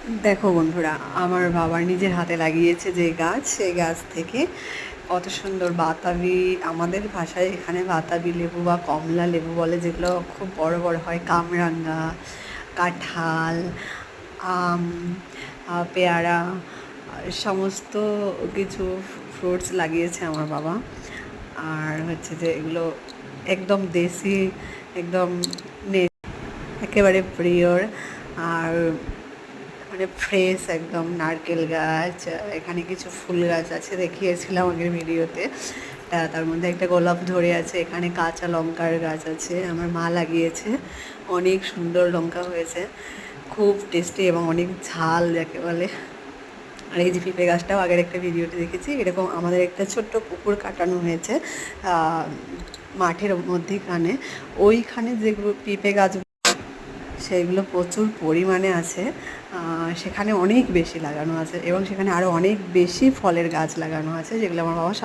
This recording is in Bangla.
দেখো বন্ধুরা, আমার বাবা নিজের হাতে লাগিয়েছে যে গাছ, সেই গাছ থেকে কত সুন্দর বাতাবি, আমাদের ভাষায় এখানে বাতাবি লেবু বা কমলা লেবু বলে, যেগুলো খুব বড় বড় হয়, কামরাঙ্গা, কাঁঠাল, আম, পেয়ারা, সমস্ত কিছু ফ্রুটস লাগিয়েছে আমার বাবা। আর হচ্ছে যে এগুলো একদম দেশি, একদম একেবারে প্রিয়র, আর মানে ফ্রেশ একদম নারকেল গাছ। এখানে কিছু ফুল গাছ আছে, দেখিয়েছিলাম আগের ভিডিওতে। তার মধ্যে একটা গোলাপ ধরে আছে। এখানে কাঁচা লঙ্কার গাছ আছে, আমার মা লাগিয়েছে। অনেক সুন্দর লঙ্কা হয়েছে, খুব টেস্টি এবং অনেক ঝাল যাকে বলে। আর এই যে পেঁপে গাছটাও আগের একটা ভিডিওতে দেখেছি, এরকম আমাদের একটা ছোট্ট পুকুর কাটানো হয়েছে মাঠের মধ্যেখানে। ওইখানে যেগুলো পেঁপে গাছ, সেগুলো প্রচুর পরিমাণে আছে। সেখানে অনেক বেশি লাগানো আছে এবং সেখানে আরও অনেক বেশি ফলের গাছ লাগানো আছে, যেগুলো আমার বাবা সব